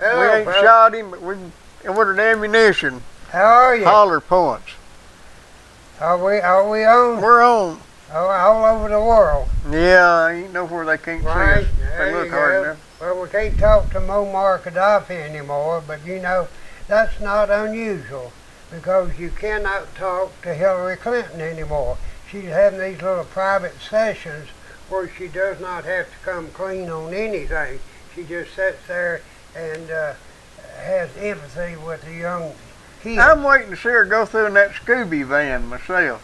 Hello, we ain't folks. shot him, but we ordered ammunition. How are you? Holler points. Are we on? We're on. All over the world. Yeah, ain't nowhere they can't Right. see us. They There look you hard go. enough. Well, we can't talk to Muammar Gaddafi anymore, but you know, that's not unusual because you cannot talk to Hillary Clinton anymore. She's having these little private sessions where she does not have to come clean on anything. She just sits there and has empathy with the young kids. I'm waiting to see her go through in that Scooby van myself.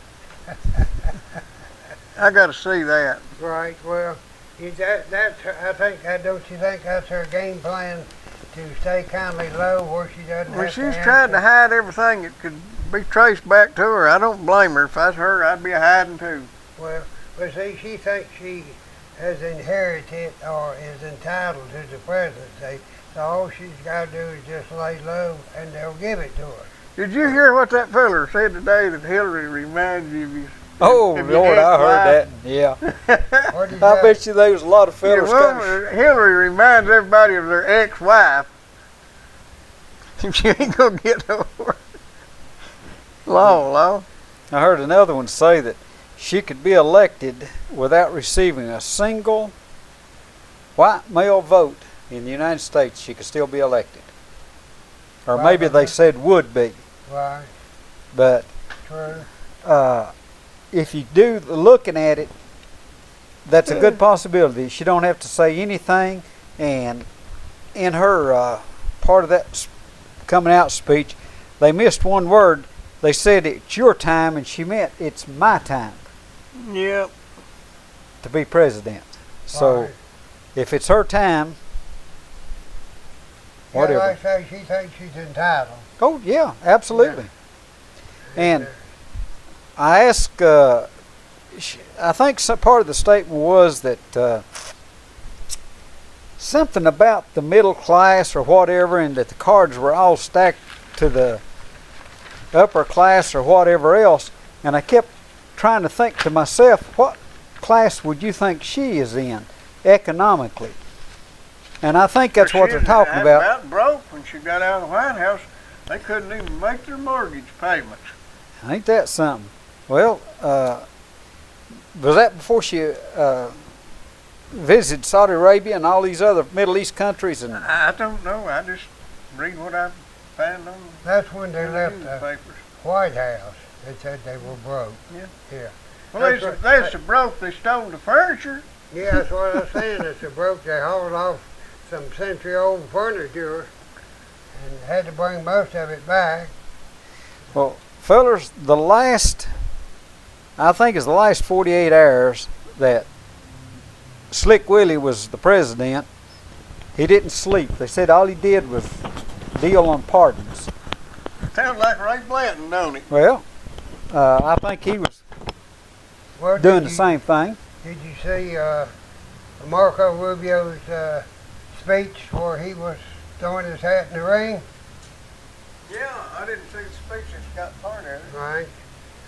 I got to see that. Right. Well, that's her, I think. Don't you think that's her game plan to stay kindly low where she doesn't Well, have she's to tried to answer? hide everything that could be traced back to her. I don't blame her. If I was her, I'd be hiding too. Well, see, she thinks she has inherited or is entitled to the presidency. So all she's got to do is just lay low, and they'll give it to her. Did you hear what that feller said today that Hillary reminds you of you? Oh, If you Lord, I heard ex-wife? that. Yeah. What did I you bet you there was a lot of Yeah, fellas well, Hillary reminds everybody of their ex-wife. She ain't gonna get nowhere. Law. I heard another one say that she could be elected without receiving a single white male vote in the United States. She could still be elected. Or Right, maybe they okay. said would be. Right. But True. if you do the looking at it, that's a good possibility. She don't have to say anything. And in her part of that coming out speech, they missed one word. They said it's your time, and she meant it's my time Yep. to be president. So Right. if it's her time, whatever. Yeah, like I say, she thinks she's entitled. Oh yeah, absolutely. And uh, I asked, I think some part of the statement was that something about the middle class or whatever, and that the cards were all stacked to the upper class or whatever else. And I kept trying to think to myself, what class would you think she is in economically? And I think that's what they're talking about. Broke when she got out of the White House. They couldn't even make their mortgage payments. Ain't that something? Well, was that before she visited Saudi Arabia and all these other Middle East countries? And I don't know. I just read what I found on That's when they the left the newspapers. White House. They said they were broke. Yeah. Yeah. Well, That's they're so broke they stole the furniture. Yeah, that's what I was saying. It's so broke they hauled off some century-old furniture and had to bring most of it back. well, fellers, I think it's the last 48 hours that Slick Willie was the president. He didn't sleep. They said all he did was deal on pardons. Sounds like Ray Blanton, don't it? Well, I think he was Well, doing the same thing. Did you see Marco Rubio's speech where he was throwing his hat in the ring? Yeah, I didn't see the speech that's got part of it. Right.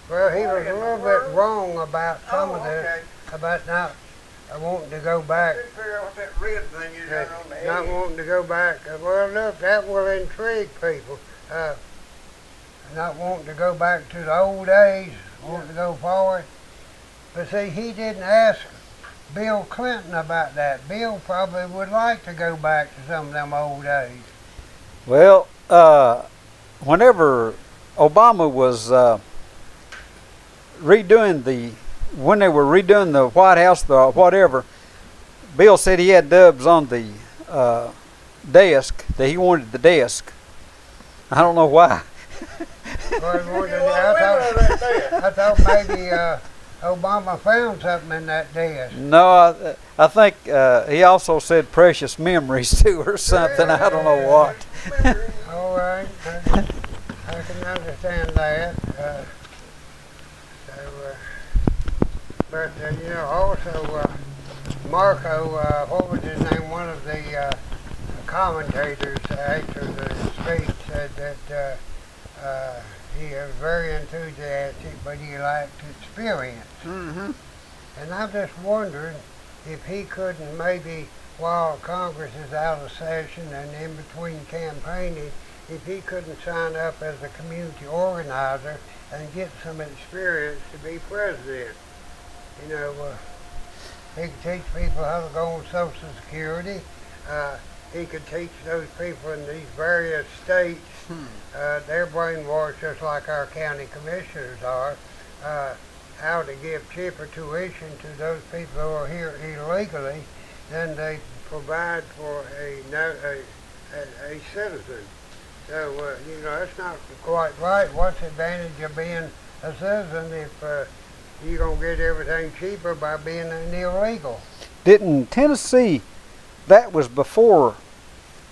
Well, he was a little bit wrong about some of this, okay. about not wanting to go back. I couldn't figure out what that red thing is right on the Not head. wanting to go back. Well, look, that will intrigue people. Not wanting to go back to the old days, wanting to go forward. But see, he didn't ask Bill Clinton about that. Bill probably would like to go back to some of them old days. Well, whenever Obama was when they were redoing the White House, the whatever, Bill said he had dubs on the desk, that he wanted the desk. I don't know why. Well, he wanted You want women on that desk. I thought maybe Obama found something in that desk. No, I think he also said precious memories too, or something. I don't know what. All right, I can understand that. But you know, also Marco, what was his name? One of the commentators after the speech said that he was very enthusiastic, but he lacked experience. Mm-hmm. And I'm just wondering if he couldn't maybe while Congress is out of session and in between campaigning, if he couldn't sign up as a community organizer and get some experience to be president. You know, he could teach people how to go on Social Security. He could teach those people in these various states, they're brainwashed just like our county commissioners are, how to give cheaper tuition to those people who are here illegally than they provide for a citizen. So, you know, that's not quite right. What's the advantage of being a citizen if you're going to get everything cheaper by being an illegal? Didn't Tennessee, that was before,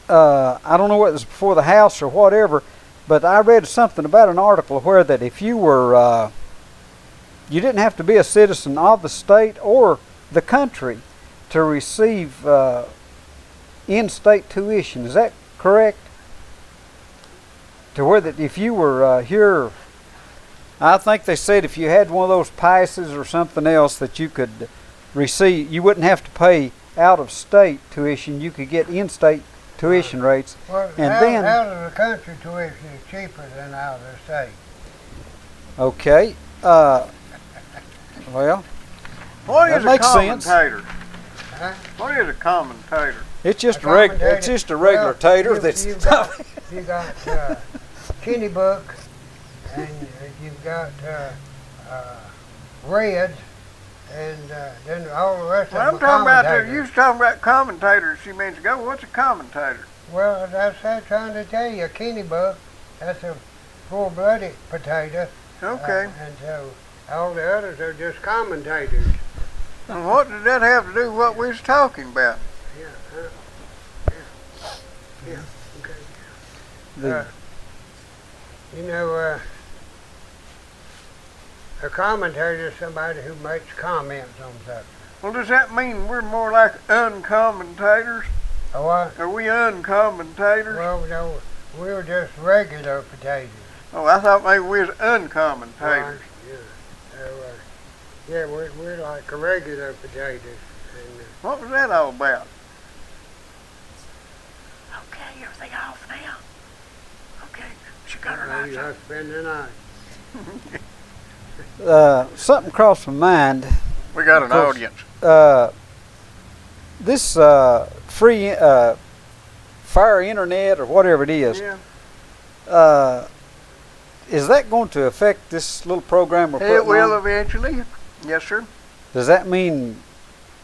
I don't know whether it was before the House or whatever, but I read something about an article where that if you were, you didn't have to be a citizen of the state or the country to receive in-state tuition. Is that correct? To where that if you were here, I think they said if you had one of those passes or something else that you could receive, you wouldn't have to pay out-of-state tuition. You could get in-state tuition rates. Well, and out of the country tuition is cheaper than out of the state. Okay. Well, What that is a makes sense. commentator? Huh? What is a commentator? It's just A a regular. commentator. It's just a regular Well, tater. you- That's you got Kenny Book, and you've got Red, and then all the rest Well, of I'm them are talking about commentators. you was talking about commentators a few minutes ago. What's a commentator? Well, that's what I'm trying to tell you. Kenny Buck, that's a full-blooded potato. Okay. And so all the others are just commentators. And what did that have to do with what we was talking about? Yeah. Yeah. Okay. the, You know, a commentator is somebody who makes comments on something. Well, does that mean we're more like uncommentators? Oh, what? Are we uncommentators? Well, no, we were just regular potatoes. Oh, I thought maybe we was uncommentators. Right, yeah. So, yeah, we're like a regular potatoes. And, What was that all about? Okay, everything off now. Okay, she got her lights I on. spend the night. something crossed my mind. We got an course. audience. This free fire internet or whatever it is. Yeah. Is that going to affect this little program we're putting It will on? eventually. Yes, sir. Does that mean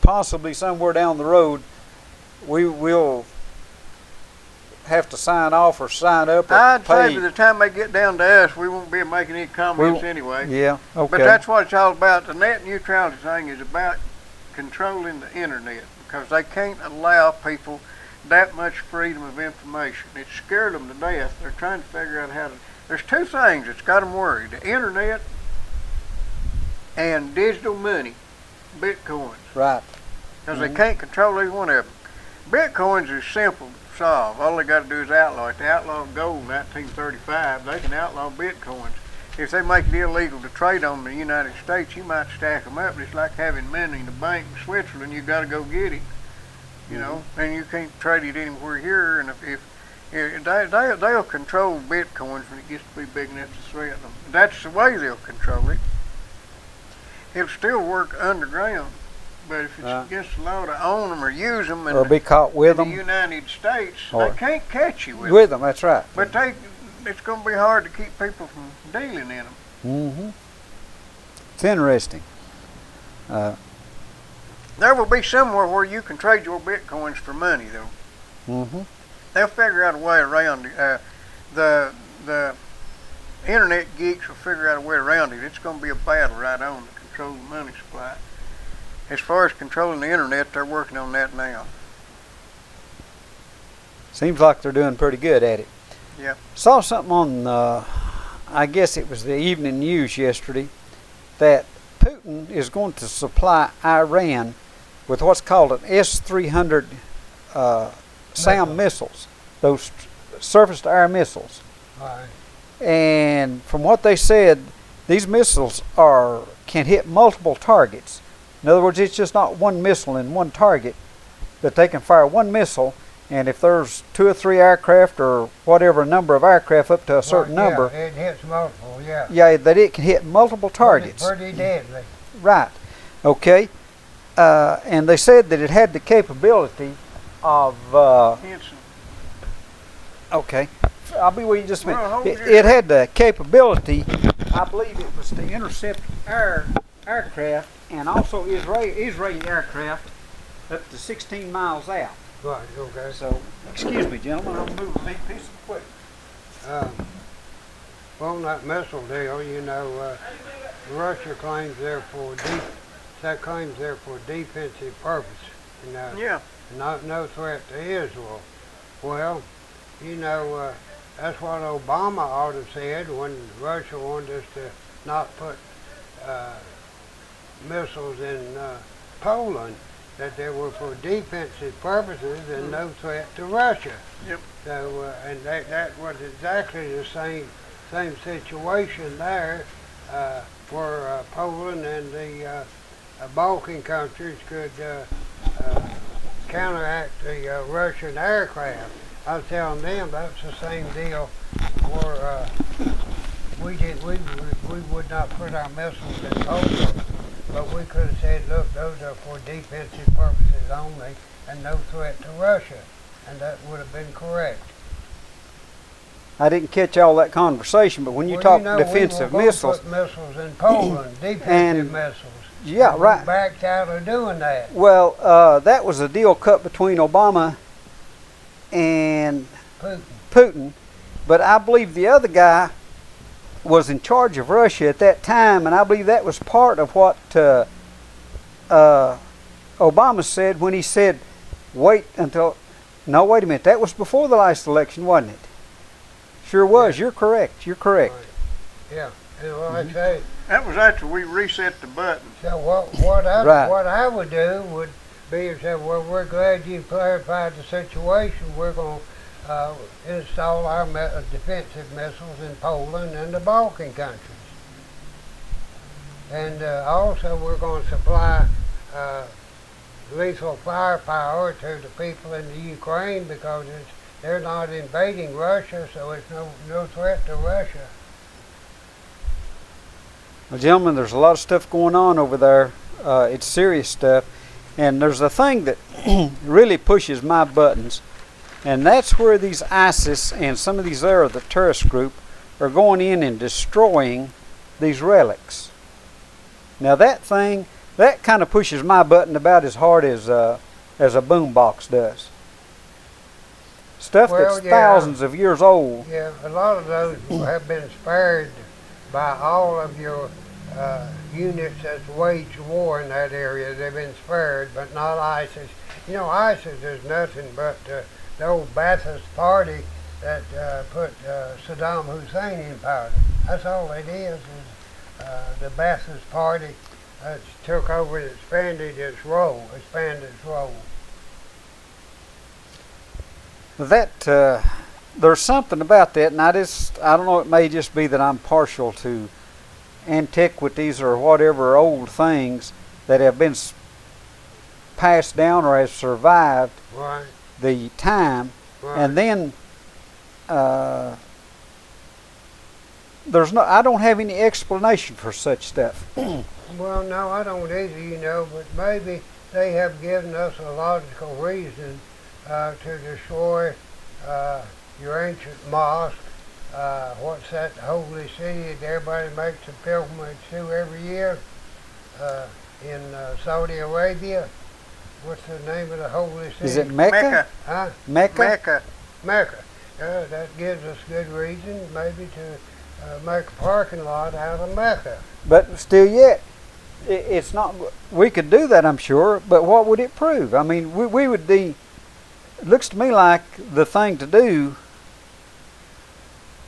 possibly somewhere down the road we will have to sign off or sign up or I'd pay? say by the time they get down to us, we won't be making any comments anyway. Yeah, okay. But that's what it's all about. The net neutrality thing is about controlling the internet because they can't allow people that much freedom of information. It scared them to death. They're trying to figure out how to. There's two things that's got them worried: the internet and digital money, bitcoins. Right. Because they can't control either one of them. Bitcoins is simple to solve. All they got to do is outlaw it. They outlawed gold in 1935. They can outlaw bitcoins. If they make it illegal to trade on in the United States, you might stack them up. It's like having money in the bank in Switzerland. You got to go get it, you know, and you can't trade it anywhere here. And if they'll control bitcoins when it gets to be big enough to threaten them. That's the way they'll control it. It'll still work underground, but if it's against the law to own them or use them or be caught with in them. the United States, Or they can't catch you with With them, that's right. But it's going to be hard to keep people from dealing in them. Mm-hmm. It's interesting. There will be somewhere where you can trade your bitcoins for money, though. Mm-hmm. They'll figure out a way around it. The internet geeks will figure out a way around it. It's going to be a battle right on to control the money supply. As far as controlling the internet, they're working on that now. Seems like they're doing pretty good at it. Yeah. Saw something on, I guess it was the evening news yesterday, that Putin is going to supply Iran with what's called an S-300 SAM missiles, those surface-to-air missiles. Right. And from what they said, these missiles can hit multiple targets. In other words, it's just not one missile in one target. that they can fire one missile, and if there's 2 or 3 aircraft or whatever number of aircraft up to a certain Right, number, yeah, it hits multiple, yeah. yeah, that it can hit multiple targets. Pretty deadly. Right. Okay. And they said that it had the capability of. Henson. Okay. I'll be with you just a minute. Well, hold It had the capability, I believe it was to intercept aircraft and also Israeli aircraft up to 16 miles out. Right, okay. So, excuse me, gentlemen, I'm moving a big piece of equipment. Well, on that missile deal, you know, Russia claims they're for defensive purpose, you know, Yeah. no threat to Israel. Well, you know, that's what Obama ought to said when Russia wanted us to not put missiles in Poland, that they were for defensive purposes and no threat to Russia. Yep. So, and that was exactly the same situation there, where Poland and the Balkan countries could counteract the Russian aircraft. I was telling them that's the same deal where we would not put our missiles in Poland, but we could have said, look, those are for defensive purposes only and no threat to Russia, and that would have been correct. I didn't catch all that conversation, but when you talk defensive missiles, we missiles in Poland, defensive and missiles. yeah, and right. We backed out of doing that. Well, that was a deal cut between Obama and Putin, but I believe the other guy was in charge of Russia at that time, and I believe that was part of what Obama said when he said, wait until, no, wait a minute, that was before the last election, wasn't it? Sure was. Yeah. You're correct. You're correct. Right. Yeah. And well, I say, that was after we reset the button. So what I would do would be to say, well, we're glad you clarified the situation. We're going to install our defensive missiles in Poland and the Balkan countries. And also we're going to supply lethal firepower to the people in the Ukraine because they're not invading Russia, so it's no threat to Russia. Well, gentlemen, there's a lot of stuff going on over there. It's serious stuff. And there's a thing that really pushes my buttons, and that's where these ISIS and some of these the terrorist group are going in and destroying these relics. Now that thing, that kind of pushes my button about as hard as a boombox does. Stuff that's thousands of years old. Yeah, a lot of those have been spared by all of your units that's waged war in that area. They've been spared, but not ISIS. You know, ISIS is nothing but the old Ba'athist party that put Saddam Hussein in power. That's all it is the Ba'athist party that took over and expanded its role. That there's something about that, and I don't know, it may just be that I'm partial to antiquities or whatever old things that have been passed down or have survived right. the time, right. And then I don't have any explanation for such stuff. Well, no, I don't either, you know, but maybe they have given us a logical reason to destroy your ancient mosque. What's that holy city that everybody makes a pilgrimage to every year in Saudi Arabia? What's the name of the holy city? Is it Mecca? Huh? Mecca? Mecca. That gives us good reason maybe to make a parking lot out of Mecca. But still yet, it's not, we could do that, I'm sure, but what would it prove? I mean, we would be, it looks to me like the thing to do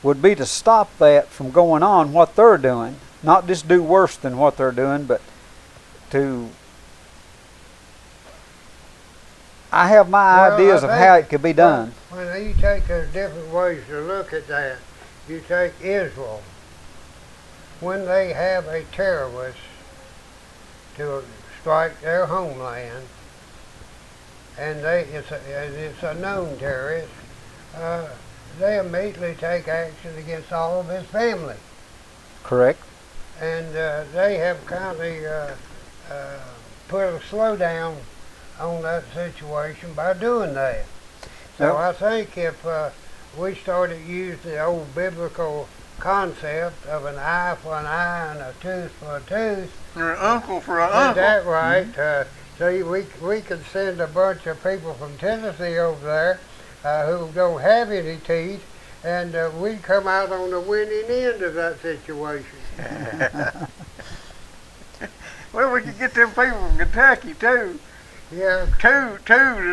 would be to stop that from going on, what they're doing. Not just do worse than what they're doing, but to... I have my ideas of how it could be done. Well, you take different ways to look at that. You take Israel. When they have a terrorist to strike their homeland, and it's a known terrorist, they immediately take action against all of his family. Correct. And they have kindly put a slowdown on that situation by doing that. So Yep. I think if we started using the old biblical concept of an eye for an eye and a tooth for a tooth, Or an uncle for an is uncle. that right? So we could send a bunch of people from Tennessee over there who don't have any teeth, and we'd come out on the winning end of that situation. Well, we could get them people from Kentucky too. Yeah, Two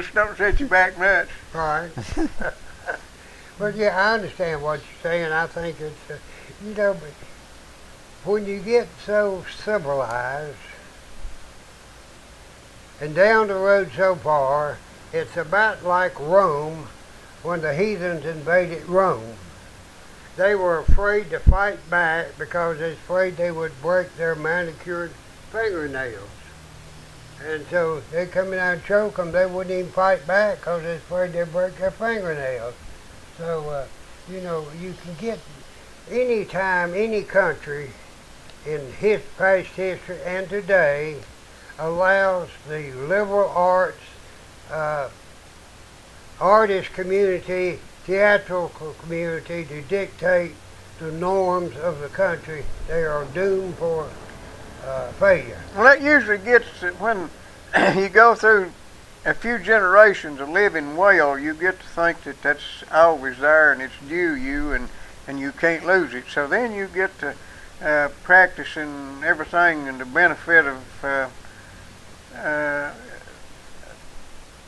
just don't set you back much. right. But yeah, I understand what you're saying. I think it's, but when you get so civilized and down the road so far, it's about like Rome when the heathens invaded Rome. They were afraid to fight back because they were afraid they would break their manicured fingernails. And so they come in and choke them. They wouldn't even fight back because they're afraid they'd break their fingernails. So, you can get any time, any country in past history and today allows the liberal arts, artist community, theatrical community to dictate the norms of the country. They are doomed for failure. Well, that usually gets when you go through a few generations of living well, you get to think that that's always there and it's due you and you can't lose it. So then you get to practicing everything in the benefit of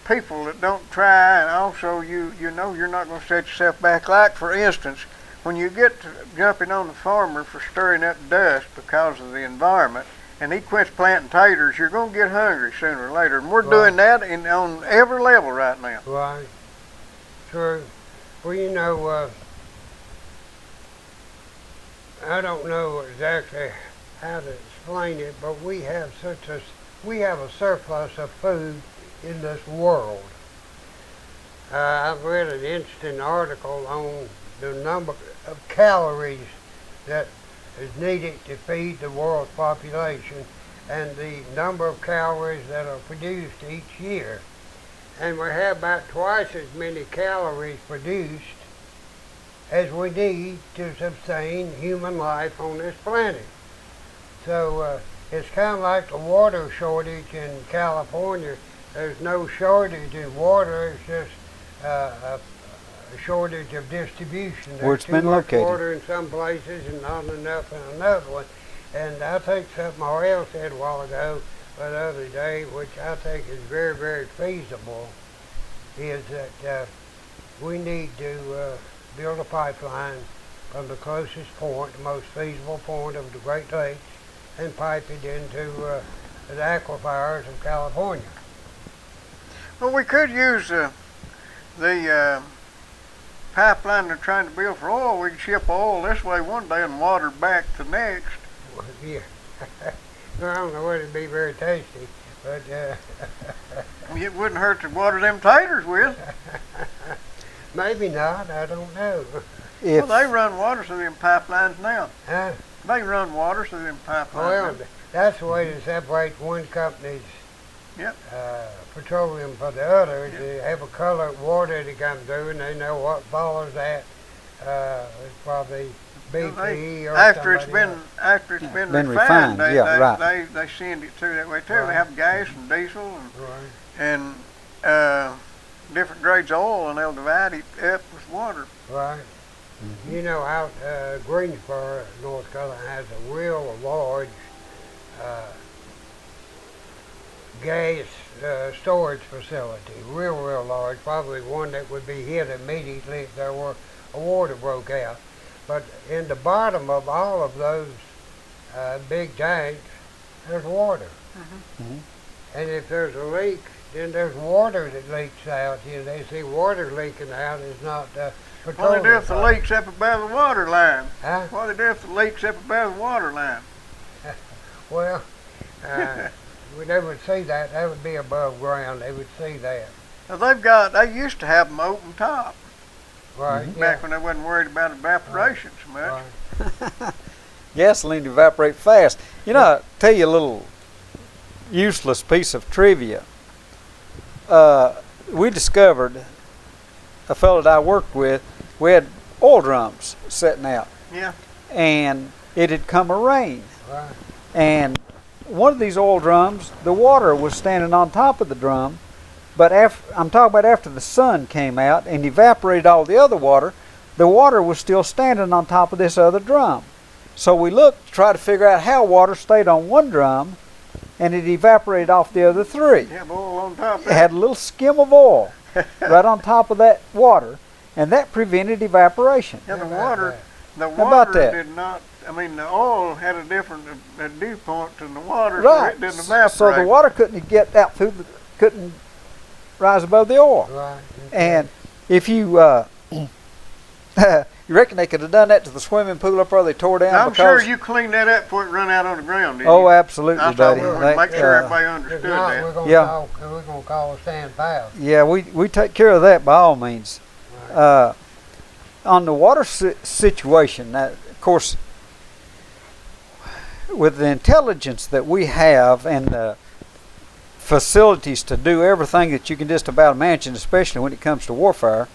people that don't try, and also you know you're not going to set yourself back. Like, for instance, when you get to jumping on the farmer for stirring up dust because of the environment, and he quits planting taters, you're going to get hungry sooner or later. And we're doing that on every level right now. Right. True. Well, I don't know exactly how to explain it, but we have a surplus of food in this world. I've read an interesting article on the number of calories that is needed to feed the world's population and the number of calories that are produced each year. And we have about twice as many calories produced as we need to sustain human life on this planet. So it's kind of like the water shortage in California. There's no shortage in water, it's just a shortage of distribution. Where it's been too much located. water in some places and not enough in another one. And I think something Ariel said a while ago, the other day, which I think is very, very feasible, is that we need to build a pipeline from the closest point, the most feasible point of the Great Lakes, and pipe it into the aquifers of California. Well, we could use the pipeline they're trying to build for oil. We could ship oil this way one day and water back the next. Well, yeah. Well, I don't know whether it'd be very tasty, but It wouldn't hurt to water them taters with. maybe not. I don't know. If Well, they run water through them pipelines now. Huh? They run water through them pipelines. Well, that's the way to separate one company's Yep. petroleum for the other. Is to have a colored water that comes through, and they know what follows that. It's probably BP or after it's somebody been else. Been refined, refined, yeah, right. they send it through that way too. Right. They have gas and diesel Right, and different grades of oil, and they'll divide it up with water. right. You know, out Greensboro, North Carolina, has a real large gas storage facility, real large, probably one that would be hit immediately if there were a water broke out. But in the bottom of all of those big tanks, there's water. And if there's a leak, then there's water that leaks out. You know, they see water leaking out is not What petroleum. they do if the leak's up above the water line? Huh? What they do if the leak's up above the water line? Well, they would see that. That would be above ground. They would see that. Now they used to have them open top Right. back when they wasn't worried about evaporation so much. Right. Gasoline evaporate fast. You know, I'll tell you a little useless piece of trivia. We discovered, a fellow that I worked with, we had oil drums sitting out. Yeah. And it had come a rain. Right. And one of these oil drums, the water was standing on top of the drum, but I'm talking about after the sun came out and evaporated all the other water, the water was still standing on top of this other drum. So we looked to try to figure out how water stayed on one drum and it evaporated off the other three. Yeah, oil on top of It had a little skim of oil right on top of that water, and that prevented evaporation. Yeah, the How about water, that? the How about water that? did not. I mean, the oil had a different dew point than the water, Right. so it didn't evaporate. So the water couldn't get out through couldn't rise above the oil. Right. And if you you reckon they could have done that to the swimming pool up there they tore down? I'm because, sure you cleaned that up before it run out on the ground, didn't Oh, you? absolutely, I thought buddy. we would They, make sure uh, everybody If understood not, that. we're gonna call a stand valve. Yeah, we take care of that by all means. Right. On the water situation, that, of course, with the intelligence that we have and the facilities to do everything that you can just about imagine, especially when it comes to warfare,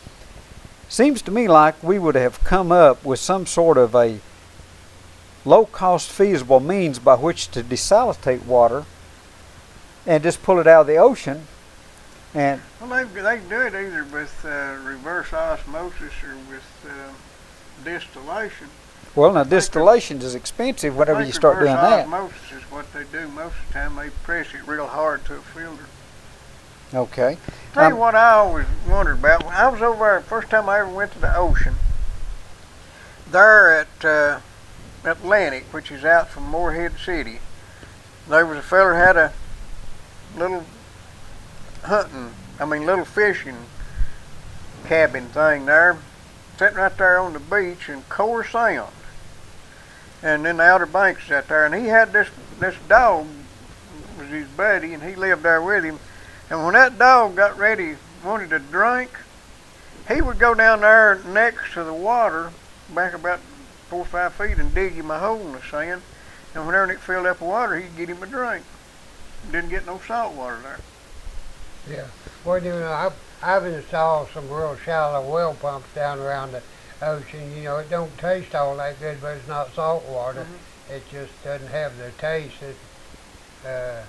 seems to me like we would have come up with some sort of a low-cost, feasible means by which to desalinate water and just pull it out of the ocean. And Well, they do it either with reverse osmosis or with distillation. well, now distillation is expensive whenever you start doing reverse that. Osmosis is what they do most of the time. They press it real hard to a filter. Okay. Tell you what I always wondered about. When I was over there, first time I ever went to the ocean, there at Atlantic, which is out from Morehead City, there was a feller had a little little fishing cabin thing there, sitting right there on the beach in Core Sound. And then the Outer Banks is out there, and he had this dog was his buddy, and he lived there with him. And when that dog got ready, wanted to drink, he would go down there next to the water, back about 4 or 5 feet, and dig him a hole in the sand. And whenever it filled up with water, he'd get him a drink. Didn't get no salt water there. Yeah. Well, you know, I've installed some real shallow well pumps down around the ocean. You know, it don't taste all that good, but it's not salt water. Mm-hmm. It just doesn't have the taste that,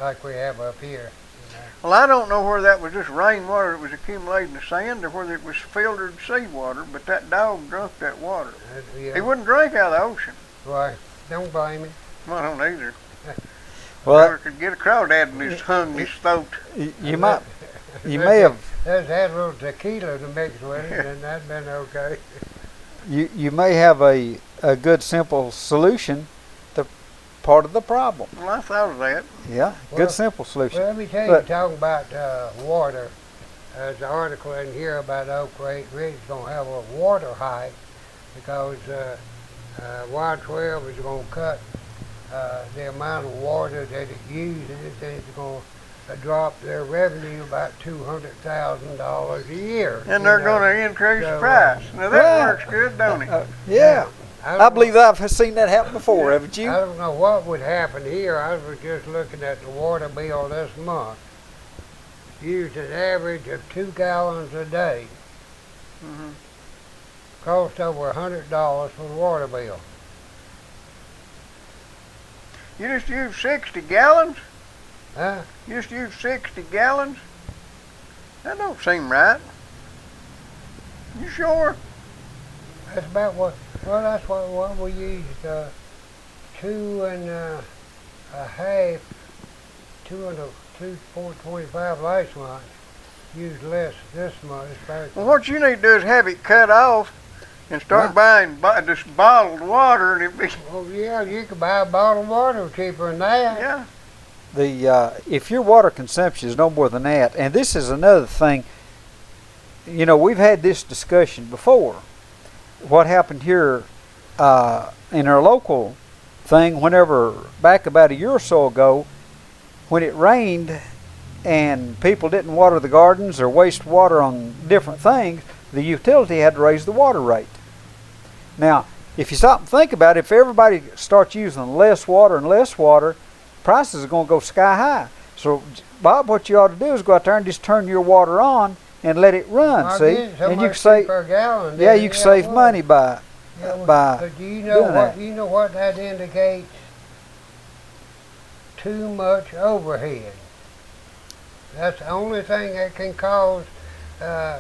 like we have up here. You know. Well, I don't know whether that was just rainwater that was accumulating in the sand or whether it was filtered seawater, but that dog drunk that water. Yeah. He wouldn't drink out of the ocean. Right. Don't blame me. Well, I don't either. Well, Never could get a crawdad in his tongue, his throat. you may have Let's add a little tequila to mix with it, and that'd been okay. you may have a good simple solution to part of the problem. Well, I thought of that. Yeah, Well, good simple solution. Well, let me tell you, But- talking about water, there's an article in here about Oak Ridge is going to have a water hike because Y12 is going to cut the amount of water that it uses, and it's going to drop their revenue about $200,000 a year. And they're going to increase the price. Now that Yeah. works good, don't it? Yeah, don't I believe I've seen that happen before, haven't you? I don't know what would happen here. I was just looking at the water bill this month. Used an average of 2 gallons a day. Mm-hmm. Cost over $100 for the water bill. You just use 60 gallons? Huh? You just use 60 gallons? That don't seem right. You sure? That's about what. Well, that's what we used. 2.5, 425 last month. Used less this month. Well, what you need to do is have it cut off and start buying just bottled water, and it'd be Oh yeah, you could buy a bottle of water cheaper than that. yeah. If your water consumption is no more than that, and this is another thing, you know, we've had this discussion before. What happened here in our local thing, whenever back about a year or so ago, when it rained and people didn't water the gardens or waste water on different things, the utility had to raise the water rate. Now, if you stop and think about it, if everybody starts using less water and less water, prices are going to go sky high. So, Bob, what you ought to do is go out there and just turn your water on and let it run. I see, get so and you much can save, per gallon. yeah, you can save money by But do you know doing what? that. You know what that indicates? Too much overhead. That's the only thing that can cause the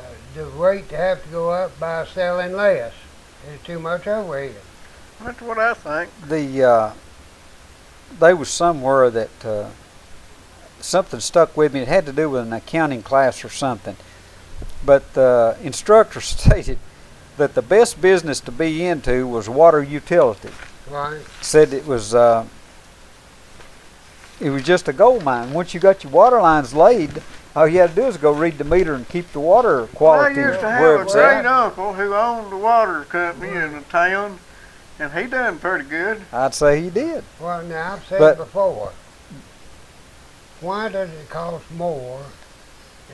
rate to have to go up by selling less. Is too much overhead. That's what I think. There was somewhere that something stuck with me. It had to do with an accounting class or something. But the instructor stated that the best business to be into was water utility. Right. Said it was just a gold mine. Once you got your water lines laid, all you had to do is go read the meter and keep the water quality I used to where have a it's great at. uncle who owned the water company in the town, and he done pretty good. I'd say he did. Well, now I've said But- before. Why does it cost more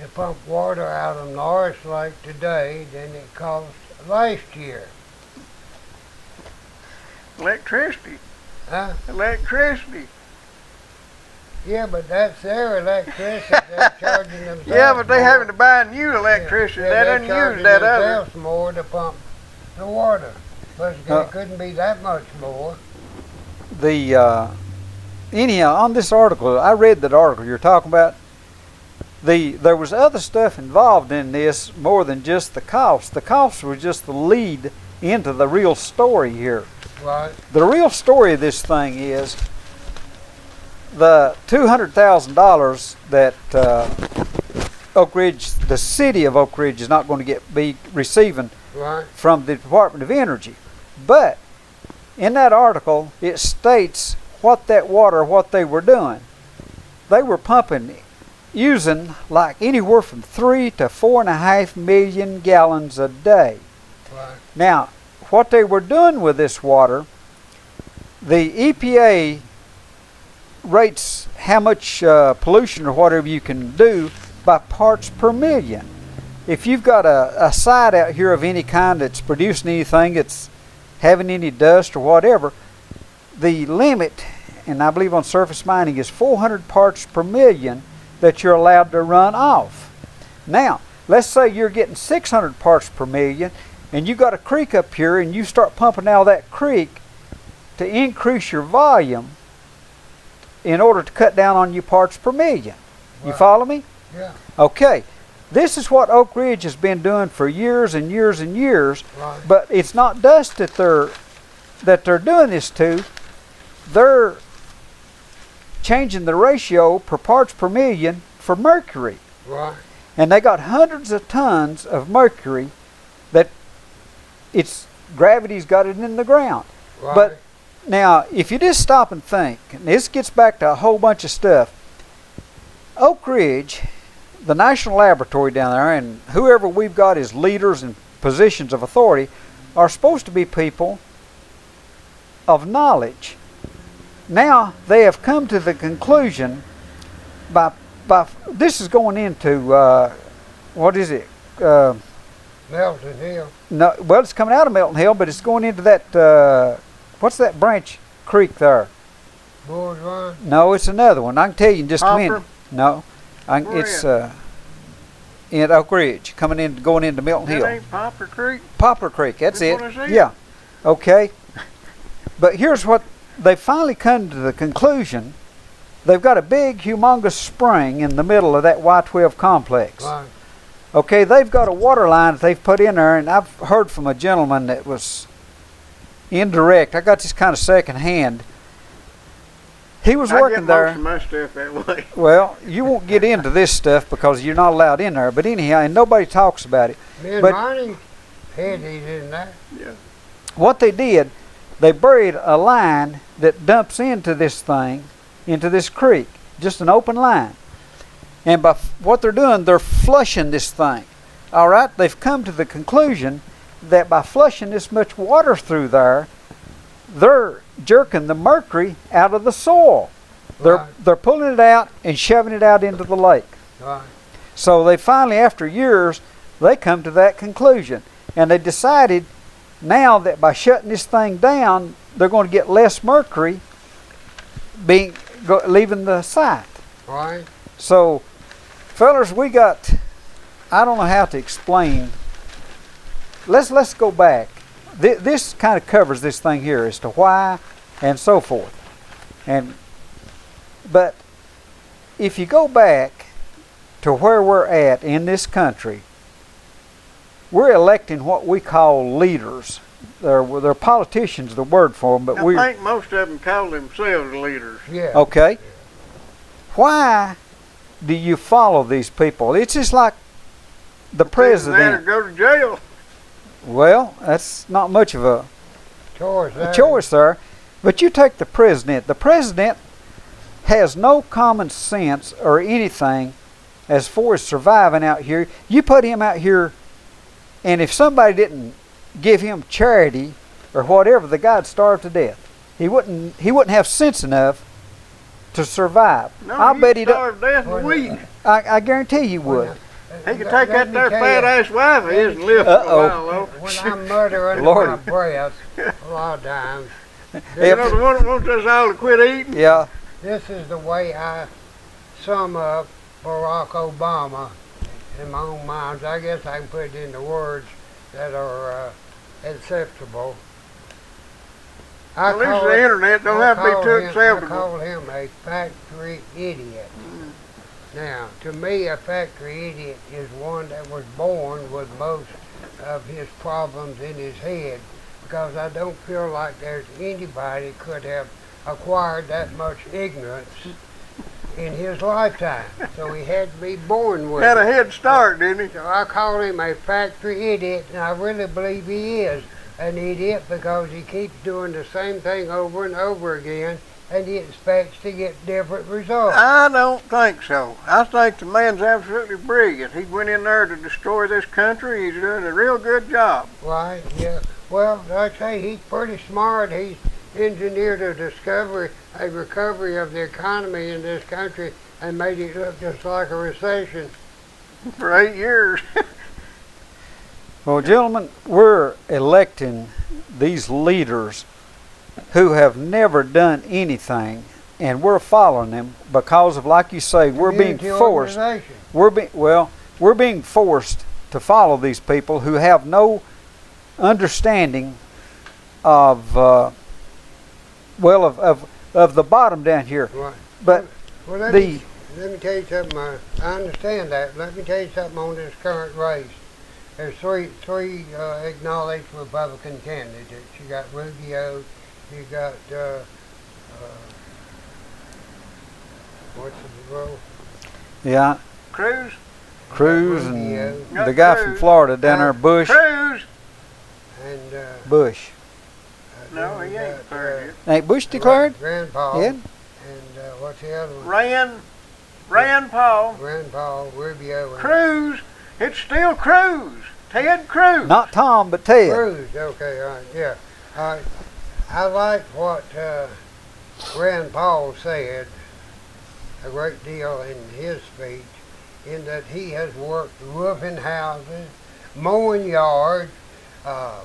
to pump water out of Norris Lake today than it cost last year? Electricity. Huh? Electricity. Yeah, but that's their electricity. They're charging themselves. Yeah, but they more. having to buy new electricity. Yeah, They they're doesn't use charging that other. themselves more to pump the water. But it couldn't be that much more. Anyhow, on this article, I read that article you're talking about. There was other stuff involved in this more than just the cost. The cost was just the lead into the real story here. Right. The real story of this thing is the $200,000 that Oak Ridge, the city of Oak Ridge, is not going to be receiving Right. from the Department of Energy. But in that article, it states what they were doing. They were pumping, using like anywhere from 3 to 4.5 million gallons a day. Right. Now, what they were doing with this water, the EPA rates how much pollution or whatever you can do by parts per million. If you've got a site out here of any kind that's producing anything that's having any dust or whatever, the limit, and I believe on surface mining, is 400 parts per million that you're allowed to run off. Now, let's say you're getting 600 parts per million and you got a creek up here and you start pumping out of that creek to increase your volume in order to cut down on your parts per million. You Right. follow me? Yeah. Okay. This is what Oak Ridge has been doing for years and years and years, Right. but it's not dust that they're doing this to. They're changing the ratio per parts per million for mercury. Right. And they got hundreds of tons of mercury that gravity's got it in the ground. Right. But now, if you just stop and think, and this gets back to a whole bunch of stuff, Oak Ridge, the national laboratory down there, and whoever we've got as leaders and positions of authority, are supposed to be people of knowledge. Now, they have come to the conclusion by this is going into, what is it? Melton Hill. No, well, it's coming out of Melton Hill, but it's going into that, what's that branch creek there? Bulls Run. No, it's another one. I can tell you in just a Hopper? minute. No, Where it's in Oak Ridge, going into Milton That Hill. ain't Poplar Creek. Poplar Creek, that's That's it. what I said. Yeah, okay. But here's what they finally come to the conclusion. They've got a big, humongous spring in the middle of that Y12 complex. Right. Okay, they've got a water line that they've put in there, and I've heard from a gentleman that was indirect. I got this kind of second hand. He was working there. I get most of my stuff that way. Well, you won't get into this stuff because you're not allowed in there. But anyhow, and nobody talks about it. Me and But- Ronnie had these in there. Yeah. What they did, they buried a line that dumps into this thing, into this creek, just an open line. And by what they're doing, they're flushing this thing. All right, they've come to the conclusion that by flushing this much water through there, they're jerking the mercury out of the soil. Right. They're pulling it out and shoving it out into the lake. Right. So they finally, after years, they come to that conclusion. And they decided now that by shutting this thing down, they're going to get less mercury leaving the site. Right. So, fellers, we got, I don't know how to explain. Let's go back. This kind of covers this thing here as to why and so forth. But if you go back to where we're at in this country, we're electing what we call leaders. They're politicians, the word for them, but I think most of them call themselves leaders. Yeah. Okay. Why do you follow these people? It's just like the president. Go to jail. Well, that's not much of a choice there. But you take the president. The president has no common sense or anything as far as surviving out here. You put him out here, and if somebody didn't give him charity or whatever, the guy'd starve to death. He wouldn't have sense enough to survive. No, I bet he'd starve to death in a week. I guarantee he would. He could take that there fat ass wife of his and live for a while, though. When I'm murdering my breath, a lot of times. You know the one that wants us all to quit eating? Yeah. This is the way I sum up Barack Obama in my own mind. I guess I can put it into words that are acceptable. At least the internet don't have to be too acceptable. I call him a factory idiot. Now, to me, a factory idiot is one that was born with most of his problems in his head, because I don't feel like there's anybody could have acquired that much ignorance in his lifetime. So he had to be born with it. Had a head start, didn't he? So I call him a factory idiot, and I really believe he is an idiot because he keeps doing the same thing over and over again, and he expects to get different results. I don't think so. I think the man's absolutely brilliant. He went in there to destroy this country. He's doing a real good job. Right, yeah. Well, like I say, he's pretty smart. He's engineered a recovery of the economy in this country and made it look just like a recession. For 8 years. Well, gentlemen, we're electing these leaders who have never done anything, and we're following them because of, like you say, we're being forced. We're being forced to follow these people who have no understanding of the bottom down here. Right. But let me tell you something. I understand that. Let me tell you something on this current race. There's three acknowledged Republican candidates. You got Rubio. You got what's the role? Yeah. Cruz and the guy from Florida down there, Bush. Cruz. And Bush. No, he ain't declared Ain't Bush declared? Rand Paul. Yeah. And what's the other one? Rand Paul. Rand Paul, Rubio. Cruz. It's still Cruz. Ted Cruz. Not Tom, but Ted. Cruz. Okay, all right, yeah. All right. I like what Rand Paul said a great deal in his speech, in that he has worked roofing houses, mowing yards,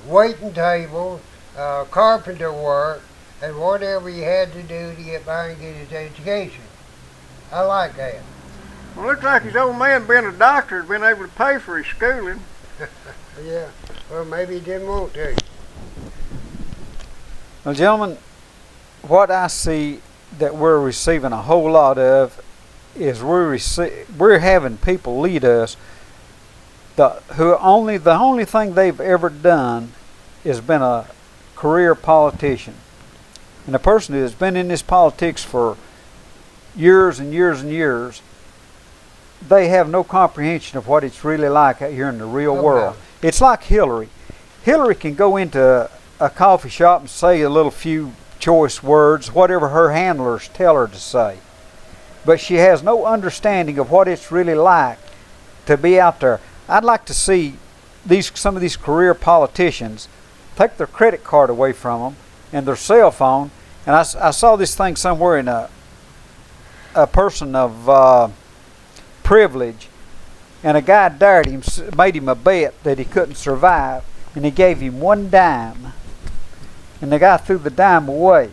waiting tables, carpenter work, and whatever he had to do to get by and get his education. I like that. Well, looks like his old man, being a doctor, has been able to pay for his schooling. Yeah, well, maybe he didn't want to. Well, gentlemen, what I see that we're receiving a whole lot of is we're having people lead us the only thing they've ever done is been a career politician. And a person who has been in this politics for years and years and years, they have no comprehension of what it's really like out here in the real world. It's like Hillary. Hillary can go into a coffee shop and say a little few choice words, whatever her handlers tell her to say. But she has no understanding of what it's really like to be out there. I'd like to see some of these career politicians take their credit card away from them and their cell phone. And I saw this thing somewhere in a person of privilege, and a guy dared him, made him a bet that he couldn't survive, and he gave him 1 dime, and the guy threw the dime away.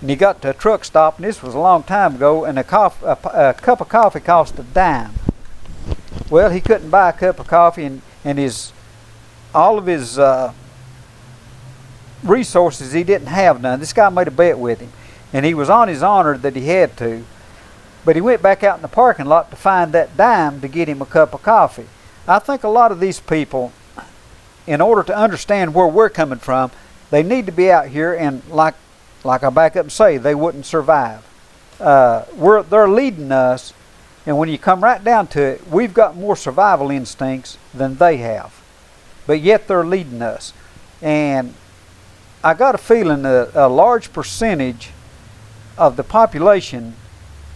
And he got to a truck stop, and this was a long time ago, and a cup of coffee cost a dime. Well, he couldn't buy a cup of coffee, and all of his resources he didn't have none. This guy made a bet with him, and he was on his honor that he had to. But he went back out in the parking lot to find that dime to get him a cup of coffee. I think a lot of these people, in order to understand where we're coming from, they need to be out here, and like I back up and say, they wouldn't survive. They're leading us, and when you come right down to it, we've got more survival instincts than they have. But yet they're leading us. And I got a feeling that a large percentage of the population,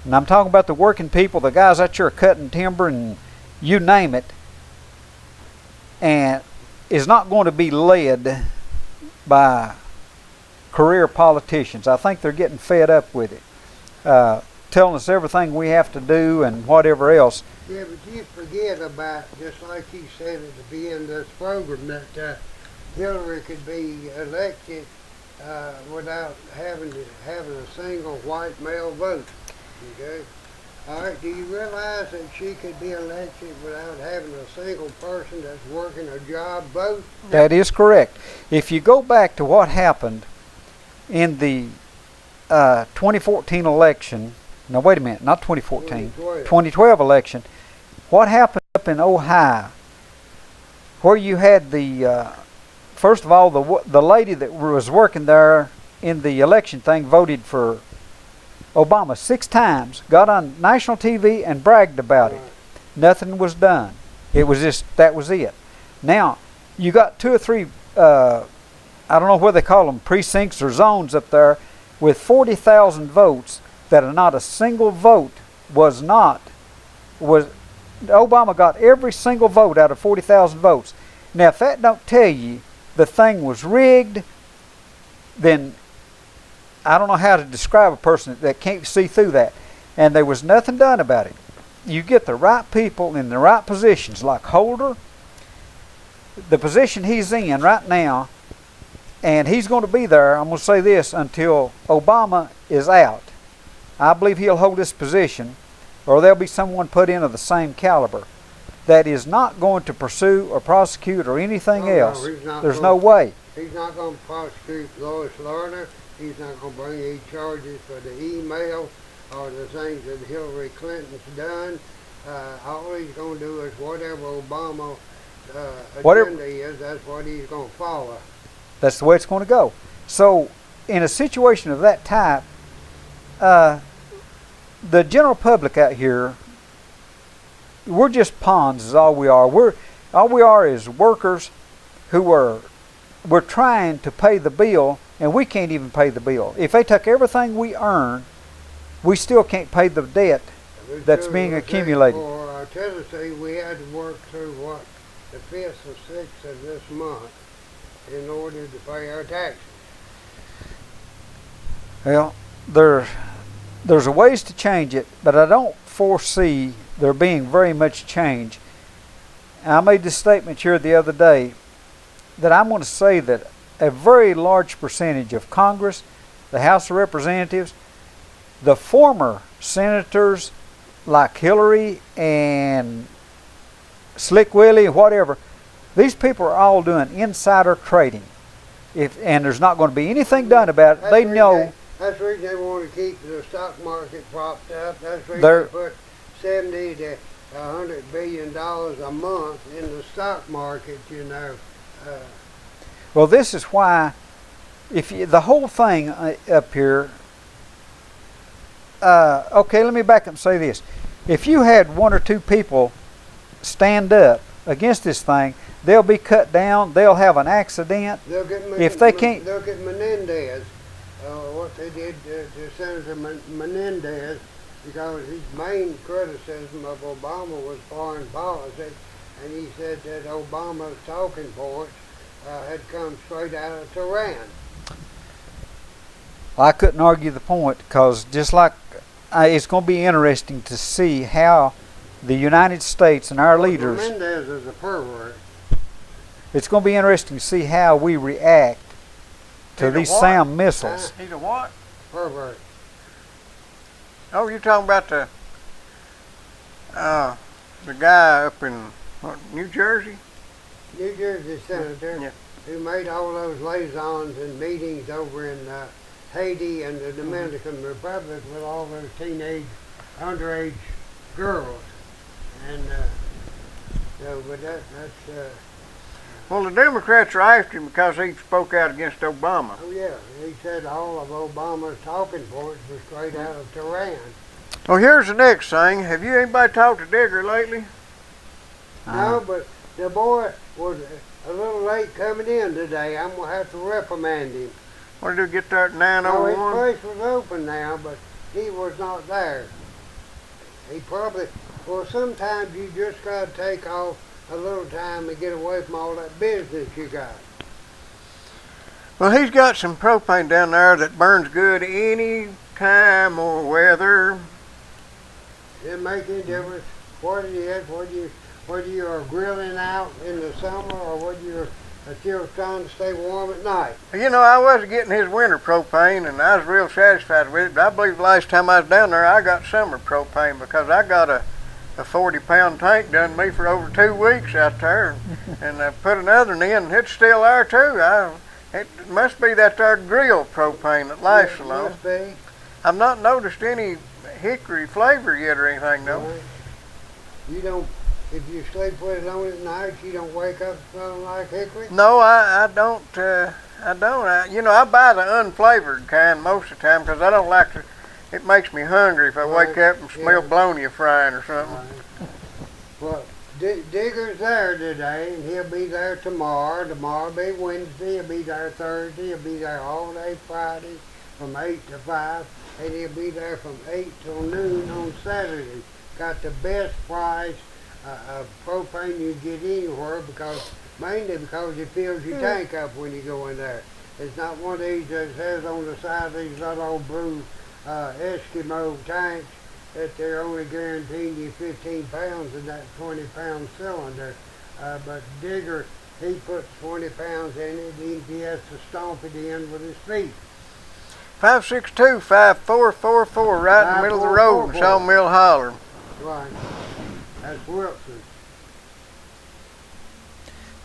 and I'm talking about the working people, the guys out there cutting timber and you name it, and is not going to be led by career politicians. I think they're getting fed up with it, telling us everything we have to do and whatever else. Yeah, but you forget about, just like you said at the beginning of this program, that Hillary could be elected without having a single white male vote. Okay? All right, do you realize that she could be elected without having a single person that's working a job vote? That is correct. If you go back to what happened in the 2014 election, no, wait a minute, not 2014, 2012 election, what happened up in Ohio, where you had first of all, the lady that was working there in the election thing voted for Obama 6 times, got on national TV and bragged about it. Nothing was done. It was just, that was it. Now, you got 2 or 3, I don't know what they call them, precincts or zones up there with 40,000 votes that are not a single vote Obama got every single vote out of 40,000 votes. Now, if that don't tell you the thing was rigged, then I don't know how to describe a person that can't see through that. And there was nothing done about it. You get the right people in the right positions, like Holder, the position he's in right now, and he's going to be there, I'm going to say this, until Obama is out. I believe he'll hold this position, or there'll be someone put in of the same caliber that is not going to pursue or prosecute or anything else. There's no way. He's not going to prosecute Lois Lerner. He's not going to bring any charges for the email or the things that Hillary Clinton's done. All he's going to do is whatever Obama agenda is, that's what he's going to follow. That's the way it's going to go. So, in a situation of that type, the general public out here, we're just pawns is all we are. All we are is workers we're trying to pay the bill, and we can't even pay the bill. If they took everything we earn, we still can't pay the debt that's being accumulated. For Tennessee, we had to work through the 5th or 6th of this month in order to pay our taxes. Well, there's a ways to change it, but I don't foresee there being very much change. I made this statement here the other day that I'm going to say that a very large percentage of Congress, the House of Representatives, the former senators like Hillary and Slick Willie, whatever, these people are all doing insider trading. And there's not going to be anything done about it. They know. That's the reason they want to keep the stock market propped up. That's the reason they put $70 to $100 billion a month in the stock market, you know. Well, this is why, the whole thing up here, okay, let me back up and say this. If you had 1 or 2 people stand up against this thing, they'll be cut down, they'll have an accident. If they can't... Look at Menendez, what they did to Senator Menendez, because his main criticism of Obama was foreign policy, and he said that Obama's talking points had come straight out of Tehran. I couldn't argue the point, because just like it's going to be interesting to see how the United States and our Well, leaders, Mendez is a pervert. it's going to be interesting to see how we react to He's a these what? SAM missiles. He's a what? Pervert. Oh, you're talking about the guy up in what, New Jersey? New Jersey senator Yeah. who made all those liaisons and meetings over in Haiti and the Dominican Republic with all those underage girls. And but that's Well, the Democrats are after him because he spoke out against Obama. oh yeah, he said all of Obama's talking points were straight out of Tehran. Well, here's the next thing. Have you anybody talked to Digger lately? No, but the boy was a little late coming in today. I'm gonna have to reprimand him. What did he get there at Oh, his 9:01? place was open now, but he was not there. He probably, well, sometimes you just gotta take off a little time and get away from all that business you got. Well, he's got some propane down there that burns good any time or weather. It make any difference what it is, whether you are grilling out in the summer or whether you're still trying to stay warm at night. You know, I was getting his winter propane, and I was real satisfied with it. But I believe the last time I was down there, I got summer propane because I got a 40-pound tank done me for over 2 weeks out there, and I put another one in, and it's still there too. It must be that there grill propane that lasts so long. Must be. I've not noticed any hickory flavor yet or anything though. Right. You don't, if you sleep with it on at night, you don't wake up smelling like hickory? No, I don't. I don't. You know, I buy the unflavored kind most of the time because I don't like to. It makes me hungry if I wake up and smell bologna frying or something. Right. Well, Digger's there today, and he'll be there tomorrow. Tomorrow will be Wednesday. He'll be there Thursday. He'll be there all day Friday from 8 to 5, and he'll be there from 8 till noon on Saturday. Got the best price of propane you get anywhere mainly because it fills your tank up when you go in there. It's not one of these that says on the side of these little blue Eskimo tanks that they're only guaranteeing you 15 pounds in that 20-pound cylinder. But Digger, he puts 20 pounds in it, and he has to stomp it in with his feet. 562-5444, right in the middle of the road in Sawmill Holler. Right. That's Wilson.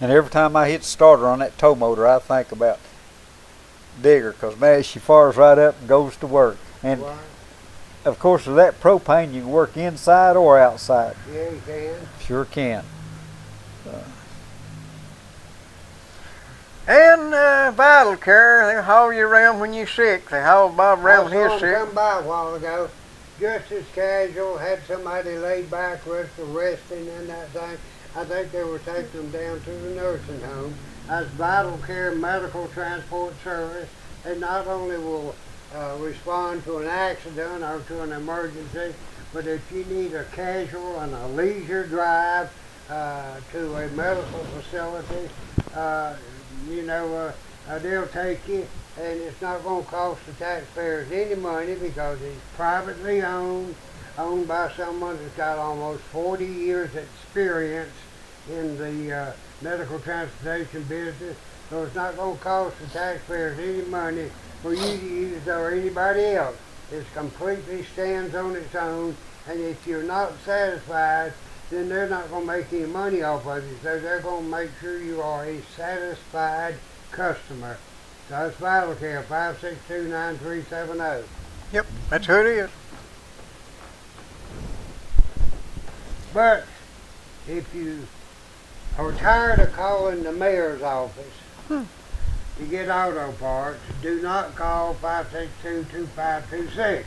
And every time I hit starter on that tow motor, I think about Digger, because man, she fires right up and goes to work. And Right. of course, with that propane, you can work inside or outside. Yeah, you can. Sure can. And Vital Care, they haul you around when you're sick. They haul Bob around when I he's saw him sick. come by a while ago, just as casual, had somebody laid back with the resting in that thing. I think they were taking them down to the nursing home. That's Vital Care Medical Transport Service. They not only will respond to an accident or to an emergency, but if you need a casual and a leisure drive to a medical facility, they'll take you, and it's not going to cost the taxpayers any money because it's privately owned by someone that's got almost 40 years experience in the medical transportation business. So it's not going to cost the taxpayers any money for you to use or anybody else. It completely stands on its own, and if you're not satisfied, then they're not going to make any money off of you. So they're going to make sure you are a satisfied customer. So that's Vital Care, 562-9370. Yep, that's who it is. But if you are tired of calling the mayor's office to get auto parts, do not call 562-2526.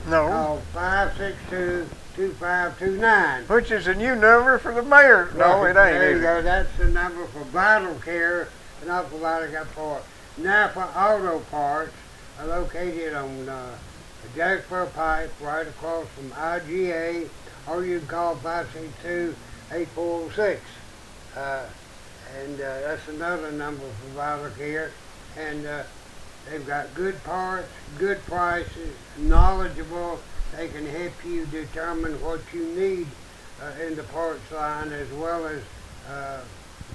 No. Call 562-2529. Which is a new number for the mayor. No, it ain't. There you Is it? go. That's the number for Vital Care, not for Vital Care for Napa Auto Parts, are located on Jacksboro Pike, right across from IGA, or you can call 562-8406. That's another number for Vital Care. And they've got good parts, good prices, knowledgeable. They can help you determine what you need in the parts line as well as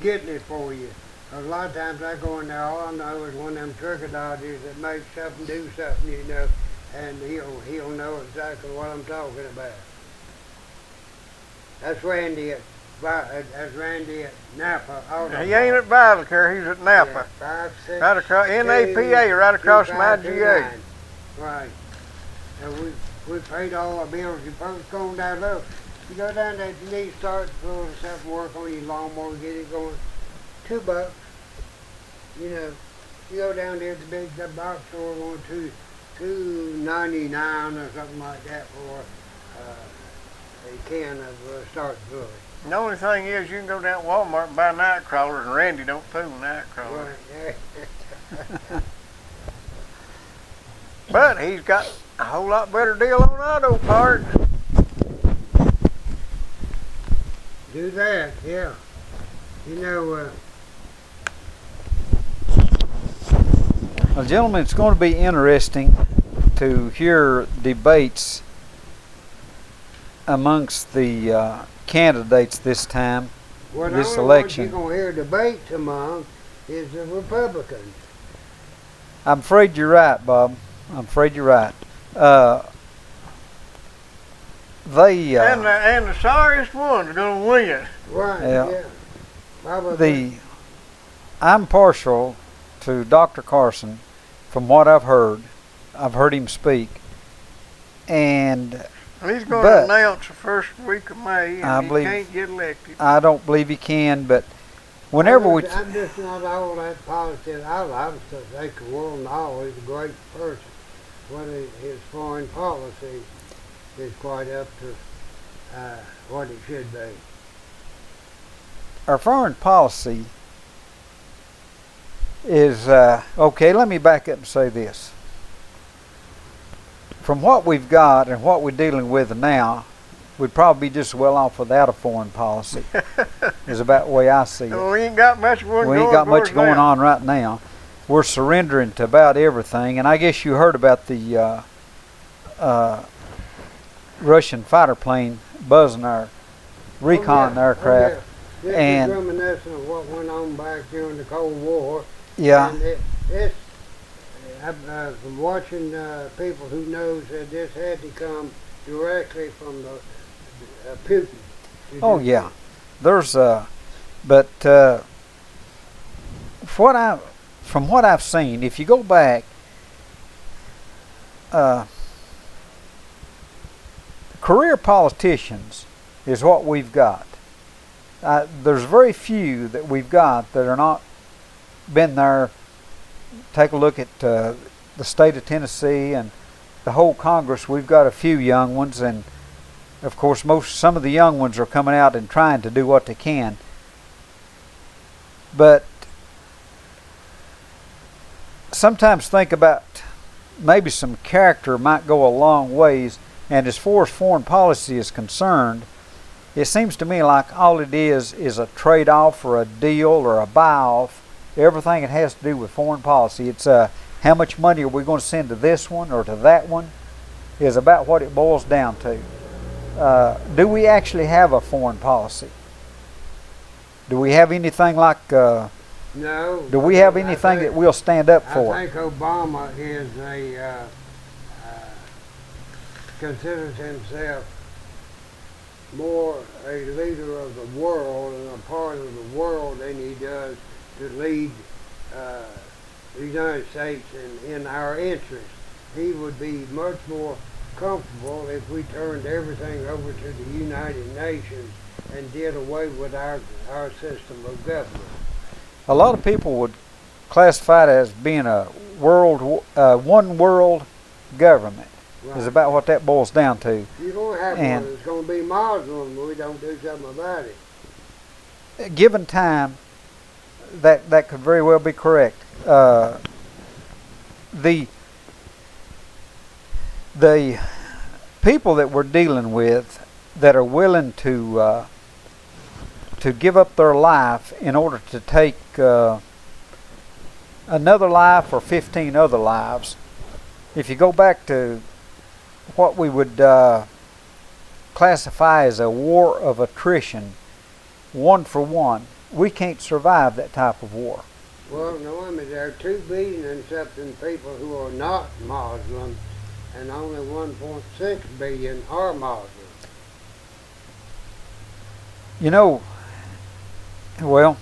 getting it for you. A lot of times I go in there, all I know is one of them trigger dodgers that makes something do something, you know, and he'll know exactly what I'm talking about. That's Randy at Napa. He ain't at Vital Care, he's at Napa. Yeah, 5, 6, Right across NAPA, right across from IGA. Right. And we paid all our bills. You folks going down low. You go down there, you need to start doing something, work on your lawnmower, get it going. $2. You know, you go down there to the box store, going to $2.99 or something like that for a can of start fluid. The only thing is, you can go down to Walmart and buy night crawlers, and Randy don't fool night crawlers. Right. But he's got a whole lot better deal on auto parts. Do that, yeah. You know, Well, gentlemen, it's going to be interesting to hear debates amongst the candidates this time, this election. You're going to hear debates among is the Republicans. I'm afraid you're right, Bob. I'm afraid you're right. And the sorriest one's going to win. Right, Yeah. Probably. I'm partial to Dr. Carson from what I've heard. I've heard him speak. And He's going to announce the first week of May, and he can't get elected. I don't believe he can, but whenever I'm just not all that positive. I think the world knowledge is a great person. His foreign policy is quite up to what it should be. our foreign policy is, okay, let me back up and say this. From what we've got and what we're dealing with now, we'd probably be just as well off without a foreign policy, is about the way I see it. We ain't got much going on right now. We're surrendering to about everything, and I guess you heard about the Russian fighter plane buzzing our recon aircraft. This and is reminiscent of what went on back during the Cold War. Yeah. And from watching people who knows that this had to come directly from the Putin. Oh yeah, there's but from what I've seen, if you go back, career politicians is what we've got. There's very few that we've got that are not been there. Take a look at the state of Tennessee and the whole Congress. We've got a few young ones, and of course some of the young ones are coming out and trying to do what they can. But sometimes think about maybe some character might go a long ways, and as far as foreign policy is concerned, it seems to me like all it is a trade-off or a deal or a buy-off. Everything it has to do with foreign policy. It's how much money are we going to send to this one or to that one is about what it boils down to. Do we actually have a foreign policy? Do we have anything like... No. Do we have anything that we'll stand up for? I think Obama is considers himself more a leader of the world and a part of the world than he does to lead the United States in our interest. He would be much more comfortable if we turned everything over to the United Nations and did away with our system of government. A lot of people would classify it as being a one world government. Right. Is about what that boils down to. You're going to have one that's going to be Muslim when we don't do something about it. Given time, that could very well be correct. The people that we're dealing with that are willing to give up their life in order to take another life or 15 other lives. If you go back to what we would classify as a war of attrition, one for one. We can't survive that type of war. Well, no, I mean, there are 2 billion and something people who are not Muslim, and only 1.6 billion are Muslim. You know, well,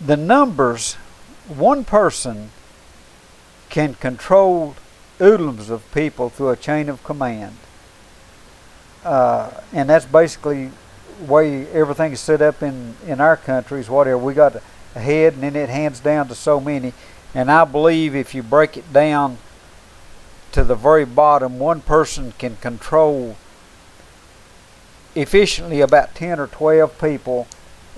the numbers, one person can control oodles of people through a chain of command. And that's basically the way everything is set up in our countries, whatever. We got a head and then it hands down to so many. And I believe if you break it down to the very bottom, one person can control efficiently about 10 or 12 people,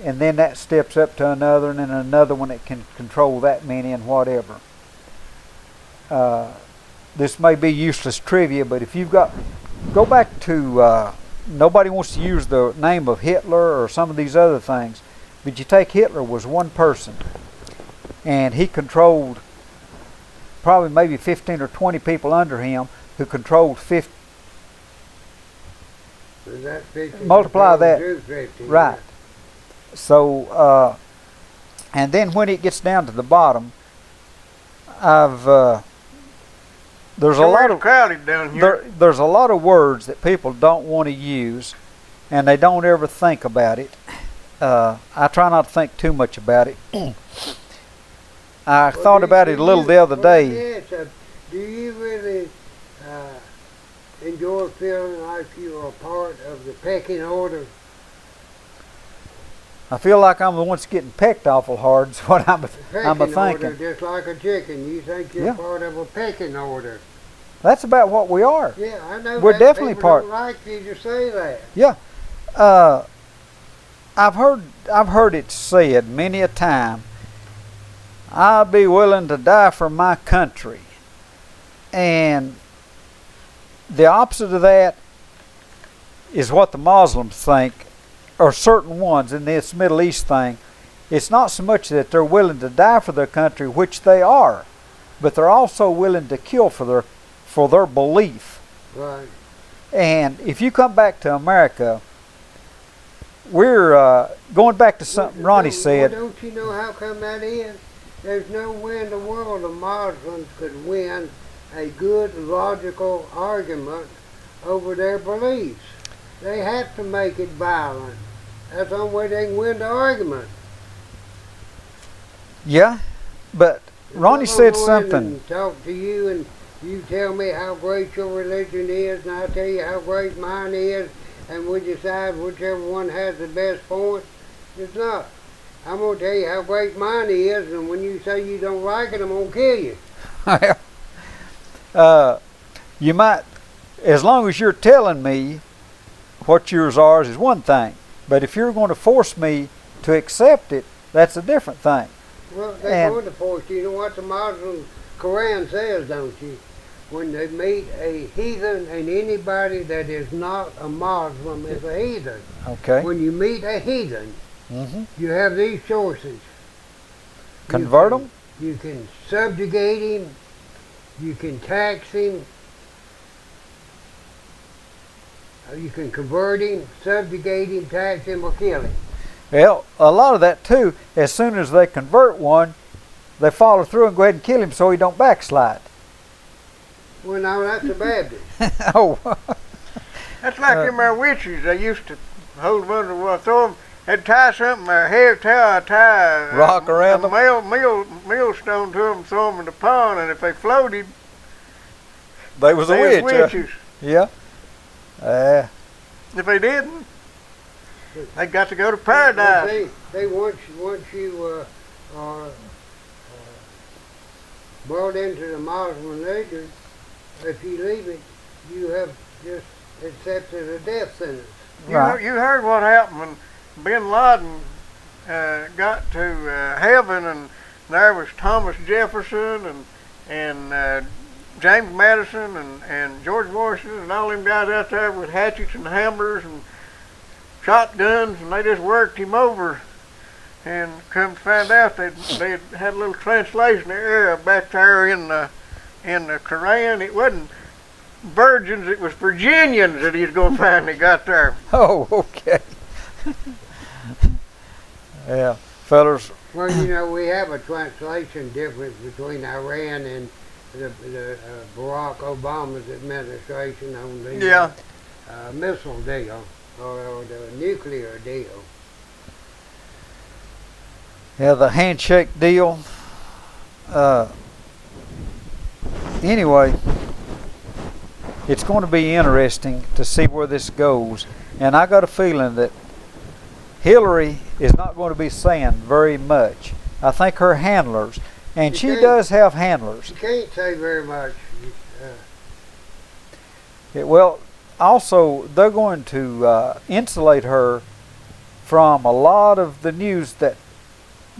and then that steps up to another, and then another one that can control that many and whatever. This may be useless trivia, but if you've got, go back to, nobody wants to use the name of Hitler or some of these other things, but you take Hitler was one person, and he controlled probably maybe 15 or 20 people under him who controlled 50. So that's 50 Multiply that, 250, right. yeah. So, and then when it gets down to the bottom, there's a lot of crowded down here. There's a lot of words that people don't want to use, and they don't ever think about it. I try not to think too much about it. I thought about it a little the other day. Yeah, so do you really enjoy feeling like you are part of the pecking order? I feel like I'm the one that's getting pecked awful hard. Is what I'm Pecking thinking. order, just like a chicken. You think you're part of a pecking order. That's about what we are. Yeah, I know. We're that. definitely People part. don't like you to say that. Yeah. I've heard it said many a time, I'd be willing to die for my country. And the opposite of that is what the Muslims think, or certain ones in this Middle East thing. It's not so much that they're willing to die for their country, which they are, but they're also willing to kill for their belief. Right. And if you come back to America, we're going back to something Ronnie said. Well, don't you know how come that is? There's no way in the world the Muslims could win a good logical argument over their beliefs. They have to make it violent. That's the only way they can win the argument. Yeah, but Ronnie said something. And talk to you and you tell me how great your religion is, and I tell you how great mine is, and we decide whichever one has the best point. It's not. I'm going to tell you how great mine is, and when you say you don't like it, I'm going to kill you. You might, as long as you're telling me what yours are is one thing, but if you're going to force me to accept it, that's a different thing. Well, they're going to force you. You know what the Muslim Quran says, don't you? When they meet a heathen, and anybody that is not a Muslim is a heathen. Okay. When you meet a heathen, you have these choices. Convert them? You can subjugate him. You can tax him. You can convert him, subjugate him, tax him, or kill him. Well, a lot of that too, as soon as they convert one, they follow through and go ahead and kill him so he don't backslide. Well, now that's a Baptist. Oh. That's like them there witches. They used to hold them under, well, throw them, they'd tie something, their hair tie rock around them. Millstone to them, throw them in the pond, and if they floated, they was a they witch. was witches. Yeah. If they didn't, they got to go to paradise. They once you are brought into the Muslim religion, if you leave it, you have just accepted a death sentence. Right. You heard what happened when Bin Laden got to heaven, and there was Thomas Jefferson and James Madison and George Washington and all them guys out there with hatchets and hammers and shotguns, and they just worked him over. And come to find out they had a little translation error back there in the Quran. It wasn't virgins, it was Virginians that he's going to finally got there. Oh, okay. Yeah, fellas. Well, you know, we have a translation difference between Iran and the Barack Obama's administration on the Yeah. Missile deal or the nuclear deal. Yeah, the handshake deal. Anyway, it's going to be interesting to see where this goes. And I got a feeling that Hillary is not going to be saying very much. I think her handlers, and she does have handlers. You can't say very much. Well, also, they're going to insulate her from a lot of the news that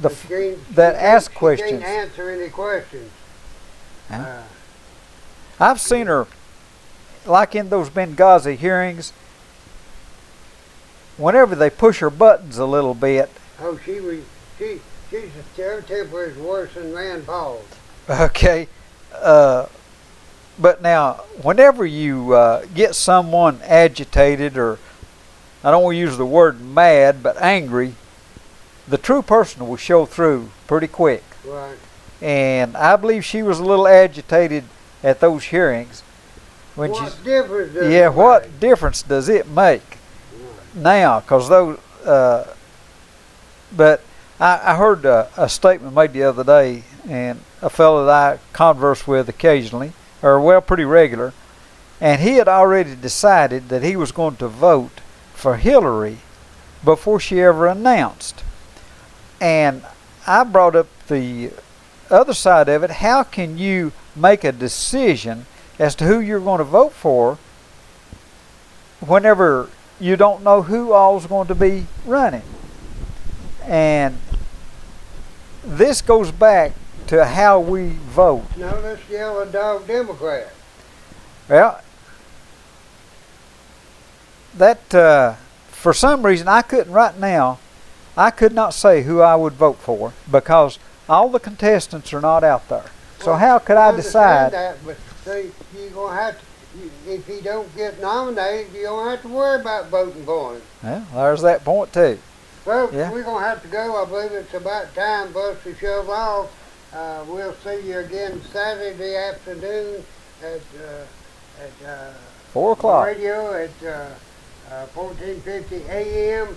ask questions. She can't answer any questions. Huh? I've seen her, like in those Benghazi hearings, whenever they push her buttons a little bit. Oh, her temper is worse than Rand Paul's. Okay. But now, whenever you get someone agitated, or I don't want to use the word mad, but angry, the true person will show through pretty quick. Right. And I believe she was a little agitated at those hearings. What difference does it Yeah, make? what difference does it make now? Because those, but I heard a statement made the other day, and a fellow that I converse with occasionally, or well, pretty regular, and he had already decided that he was going to vote for Hillary before she ever announced. And I brought up the other side of it. How can you make a decision as to who you're going to vote for whenever you don't know who all's going to be running? And this goes back to how we vote. Now let's yell a dog Democrat. Well, that for some reason I couldn't right now. I could not say who I would vote for because all the contestants are not out there. So how could I decide? That, but see, you're gonna have to. If he don't get nominated, you don't have to worry about voting for him. Well, there's that point too. Well, Yeah. we're gonna have to go. I believe it's about time for us to shove off. We'll see you again Saturday afternoon at 4 o'clock. radio at 1450 AM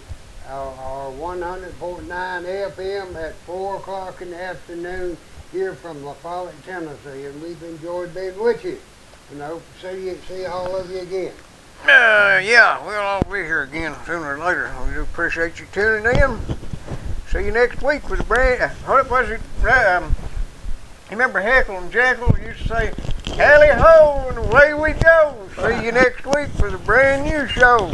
or 100.9 FM at 4 o'clock in the afternoon here from La Follette, Tennessee. And we've enjoyed being with you. And I hope to see all of you again. Yeah, we'll all be here again sooner or later. We do appreciate you tuning in. See you next week with a brand. What was it? You remember Heckle and Jekyll used to say, "Tally ho, and away we go." See you next week with a brand new show.